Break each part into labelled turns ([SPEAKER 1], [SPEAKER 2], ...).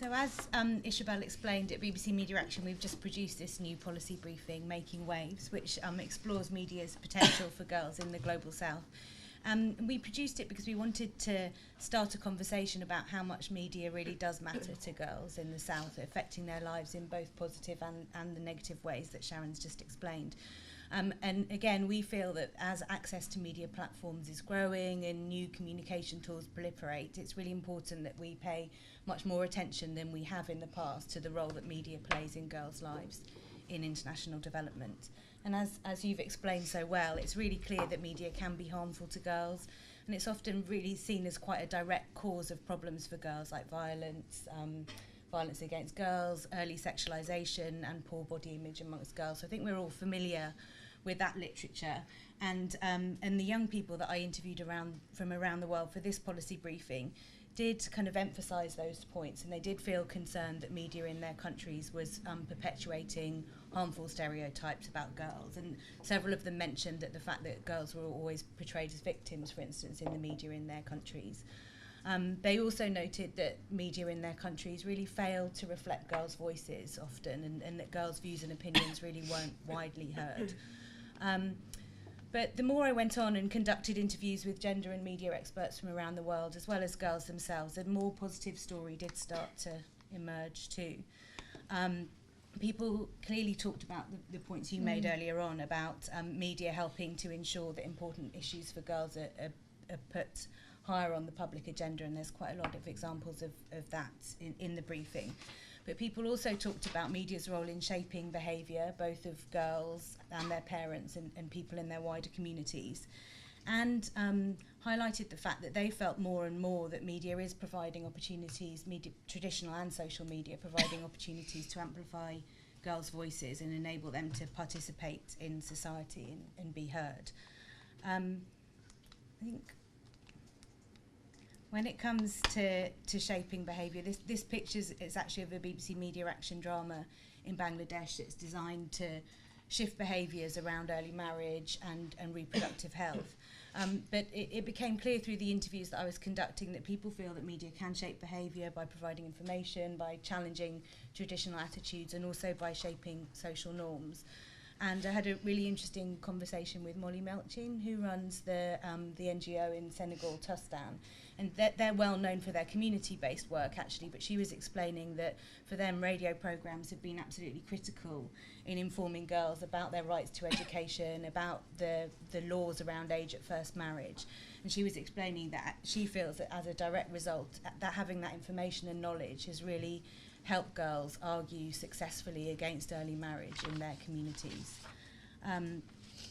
[SPEAKER 1] So as Isabel explained, at BBC Media Action, we've just produced this new policy briefing, Making Waves, which explores media's potential for girls in the global south. We produced it because we wanted to start a conversation about how much media really does matter to girls in the south, affecting their lives in both positive and the negative ways that Sharon's just explained. And again, we feel that as access to media platforms is growing and new communication tools proliferate, it's really important that we pay much more attention than we have in the past to the role that media plays in girls' lives in international development. And as you've explained so well, it's really clear that media can be harmful to girls, and it's often really seen as quite a direct cause of problems for girls, like violence, violence against girls, early sexualisation and poor body image amongst girls. So I think we're all familiar with that literature, and the young people that I interviewed from around the world for this policy briefing did kind of emphasise those points, and they did feel concerned that media in their countries was perpetuating harmful stereotypes about girls, and several of them mentioned that the fact that girls were always portrayed as victims, for instance, in the media in their countries. They also noted that media in their countries really failed to reflect girls' voices often, and that girls' views and opinions really weren't widely heard. But the more I went on and conducted interviews with gender and media experts from around the world, as well as girls themselves, a more positive story did start to emerge too. People clearly talked about the points you made earlier on about media helping to ensure that important issues for girls are put higher on the public agenda, and there's quite a lot of examples of that in the briefing. But people also talked about media's role in shaping behaviour, both of girls and their parents and people in their wider communities, and highlighted the fact that they felt more and more that media is providing opportunities, traditional and social media, providing opportunities to amplify girls' voices and enable them to participate in society and be heard. I think when it comes to shaping behaviour, this picture is actually of a BBC Media Action drama in Bangladesh. It's designed to shift behaviours around early marriage and reproductive health. But it became clear through the interviews that I was conducting that people feel that media can shape behaviour by providing information, by challenging traditional attitudes, and also by shaping social norms. And I had a really interesting conversation with Molly Melchin, who runs the NGO in Senegal, Tustan. And they're well known for their community-based work, actually, but she was explaining that for them, radio programmes have been absolutely critical in informing girls about their rights to education, about the laws around age at first marriage. And she was explaining that she feels that as a direct result, that having that information and knowledge has really helped girls argue successfully against early marriage in their communities.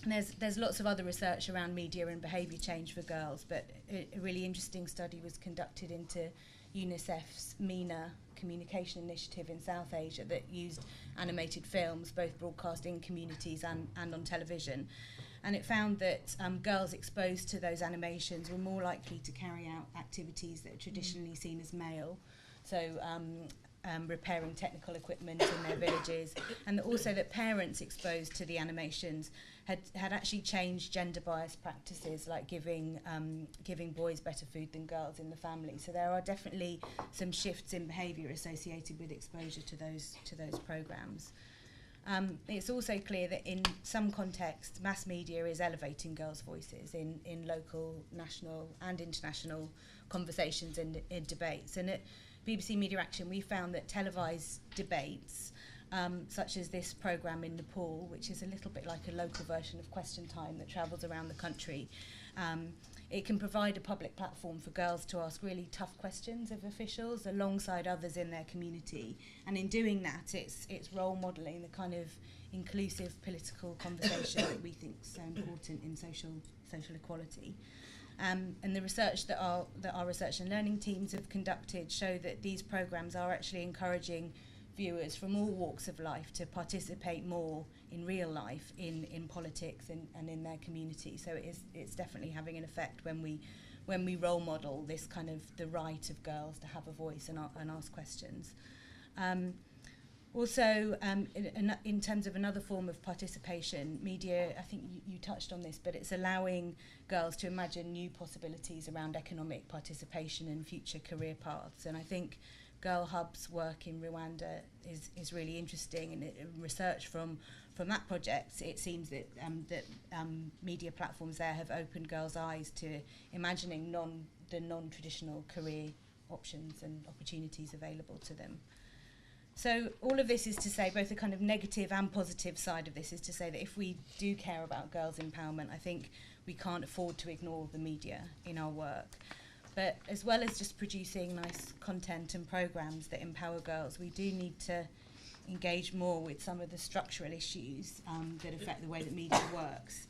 [SPEAKER 1] There's lots of other research around media and behaviour change for girls, but a really interesting study was conducted into UNICEF's MENA communication initiative in South Asia that used animated films, both broadcast in communities and on television. And it found that girls exposed to those animations were more likely to carry out activities that are traditionally seen as male. So repairing technical equipment in their villages, and also that parents exposed to the animations had actually changed gender bias practices, like giving boys better food than girls in the family. So there are definitely some shifts in behaviour associated with exposure to those programmes. It's also clear that in some contexts, mass media is elevating girls' voices in local, national and international conversations and in debates. And at BBC Media Action, we found that televised debates, such as this programme in Nepal, which is a little bit like a local version of Question Time that travels around the country, it can provide a public platform for girls to ask really tough questions of officials alongside others in their community. And in doing that, it's role modelling the kind of inclusive political conversation that we think is so important in social equality. And the research that our research and learning teams have conducted show that these programmes are actually encouraging viewers from all walks of life to participate more in real life in politics and in their community. So it's definitely having an effect when we role model this kind of the right of girls to have a voice and ask questions. Also, in terms of another form of participation, media, I think you touched on this, but it's allowing girls to imagine new possibilities around economic participation and future career paths. And I think Girl Hub's work in Rwanda is really interesting, and research from that project, it seems that media platforms there have opened girls' eyes to imagining the non-traditional career options and opportunities available to them. So all of this is to say, both the kind of negative and positive side of this is to say that if we do care about girls' empowerment, I think we can't afford to ignore the media in our work. But as well as just producing nice content and programmes that empower girls, we do need to engage more with some of the structural issues that affect the way that media works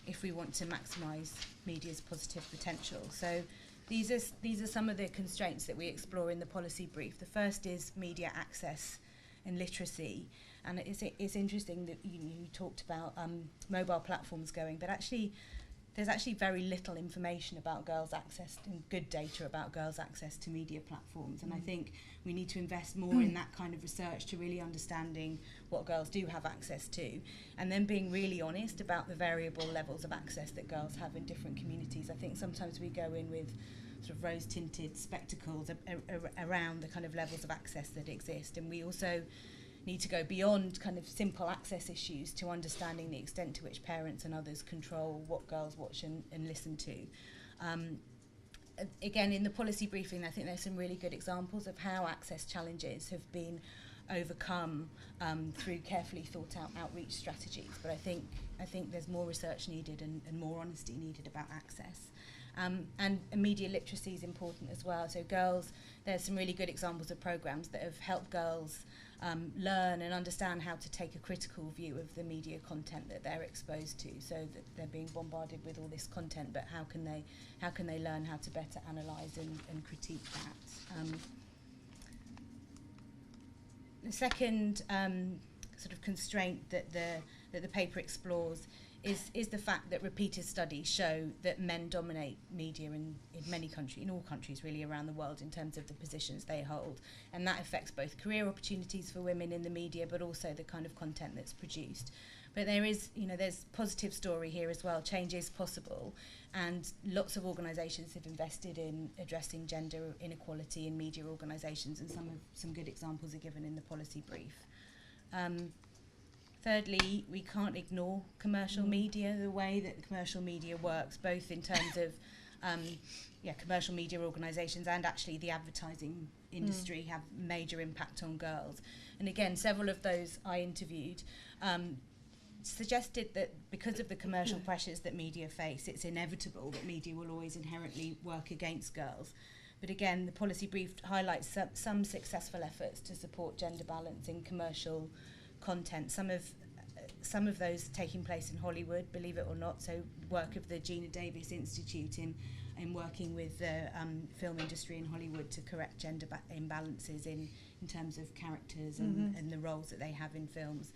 [SPEAKER 1] if we want to maximise media's positive potential. So these are some of the constraints that we explore in the policy brief. The first is media access and literacy, and it's interesting that you talked about mobile platforms going, but actually there's actually very little information about girls' access and good data about girls' access to media platforms, and I think we need to invest more in that kind of research to really understanding what girls do have access to, and then being really honest about the variable levels of access that girls have in different communities. I think sometimes we go in with sort of rose-tinted spectacles around the kind of levels of access that exist, and we also need to go beyond kind of simple access issues to understanding the extent to which parents and others control what girls watch and listen to. Again, in the policy briefing, I think there's some really good examples of how access challenges have been overcome through carefully thought out outreach strategies, but I think there's more research needed and more honesty needed about access. And media literacy is important as well. So girls, there's some really good examples of programs that have helped girls learn and understand how to take a critical view of the media content that they're exposed to. So that they're being bombarded with all this content, but how can they learn how to better analyse and critique that? The second sort of constraint that the paper explores is the fact that repeated studies show that men dominate media in many countries, in all countries really around the world, in terms of the positions they hold, and that affects both career opportunities for women in the media, but also the kind of content that's produced. But there's positive story here as well. Change is possible, and lots of organisations have invested in addressing gender inequality in media organisations, and some good examples are given in the policy brief. Thirdly, we can't ignore commercial media, the way that the commercial media works, both in terms of commercial media organisations and actually the advertising industry have major impact on girls. And again, several of those I interviewed suggested that because of the commercial pressures that media face, it's inevitable that media will always inherently work against girls. But again, the policy brief highlights some successful efforts to support gender balance in commercial content. Some of those taking place in Hollywood, believe it or not. So work of the Gina Davis Institute in working with the film industry in Hollywood to correct gender imbalances in terms of characters and the roles that they have in films,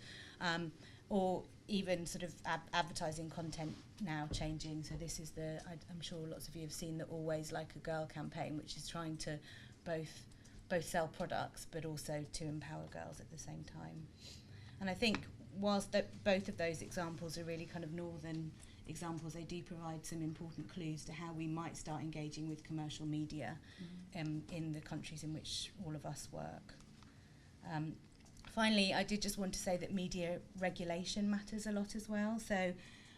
[SPEAKER 1] or even sort of advertising content now changing. So this is I'm sure lots of you have seen the Always Like a Girl campaign, which is trying to both sell products but also to empower girls at the same time. And I think whilst both of those examples are really kind of northern examples, they do provide some important clues to how we might start engaging with commercial media in the countries in which all of us work. Finally, I did just want to say that media regulation matters a lot as well. So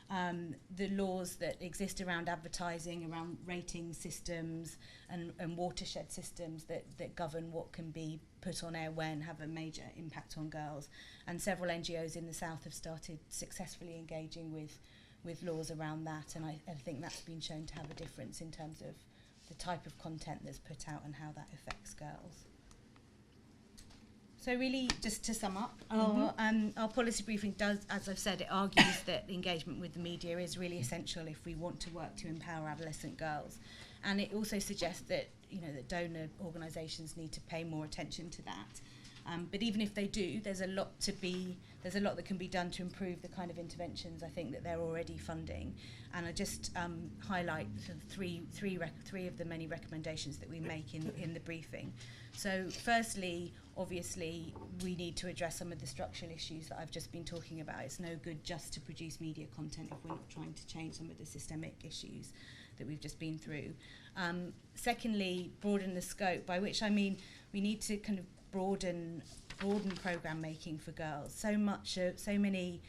[SPEAKER 1] the laws that exist around advertising, around rating systems and watershed systems that govern what can be put on air when have a major impact on girls. And several NGOs in the South have started successfully engaging with laws around that, and I think that's been shown to have a difference in terms of the type of content that's put out and how that affects girls. So really, just to sum up, our policy briefing does, as I've said, it argues that engagement with the media is really essential if we want to work to empower adolescent girls. And it also suggests that, that donor organisations need to pay more attention to that. But even if they do, there's a lot that can be done to improve the kind of interventions I think that they're already funding. And I just highlight sort of three of the many recommendations that we make in the briefing. So firstly, obviously, we need to address some of the structural issues that I've just been talking about. It's no good just to produce media content if we're not trying to change some of the systemic issues that we've just been through. Secondly, broaden the scope, by which I mean we need to kind of broaden programme making for girls. So many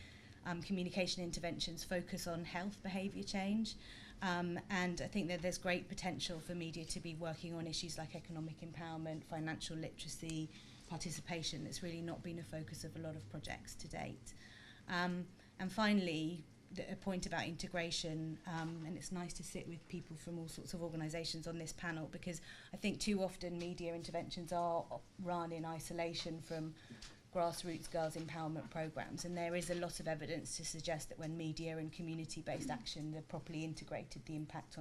[SPEAKER 1] communication interventions focus on health behaviour change, and I think that there's great potential for media to be working on issues like economic empowerment, financial literacy, participation. That's really not been a focus of a lot of projects to date. And finally, a point about integration, and it's nice to sit with people from all sorts of organisations on this panel, because I think too often media interventions are run in isolation from grassroots girls' empowerment programmes, and there is a lot of evidence to suggest that when media and community-based action are properly integrated, the impact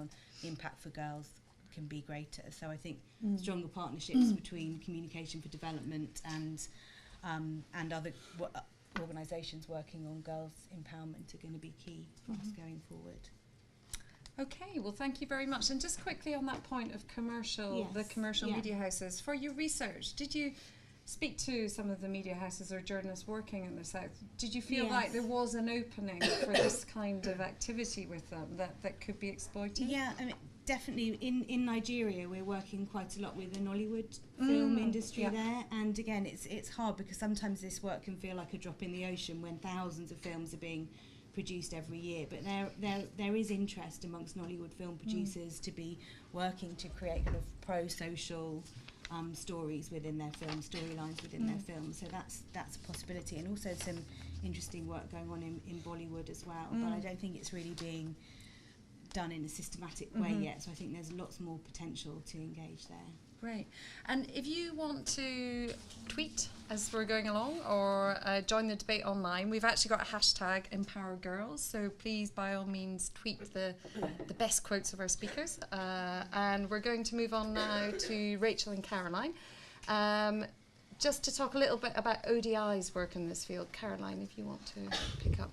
[SPEAKER 1] for girls can be greater. So I think stronger partnerships between communication for development and other organisations working on girls' empowerment are going to be key for us going forward.
[SPEAKER 2] Okay, well, thank you very much. And just quickly on that point of the commercial media houses, for your research, did you speak to some of the media houses or journalists working in the South? Did you feel like there was an opening for this kind of activity with them that could be exploited?
[SPEAKER 1] Yeah, I mean, definitely in Nigeria we're working quite a lot with the Nollywood film industry there, and again it's hard because sometimes this work can feel like a drop in the ocean when thousands of films are being produced every year, but there is interest amongst Nollywood film producers to be working to create kind of pro-social stories within their films, storylines within their films. So that's a possibility, and also some interesting work going on in Bollywood as well, but I don't think it's really being done in a systematic way yet, so I think there's lots more potential to engage there.
[SPEAKER 2] Great. And if you want to tweet as we're going along or join the debate online, we've actually got a hashtag #EmpowerGirls, so please by all means tweet the best quotes of our speakers, and we're going to move on now to Rachel and Caroline, just to talk a little bit about ODI's work in this field. Caroline, if you want to pick up.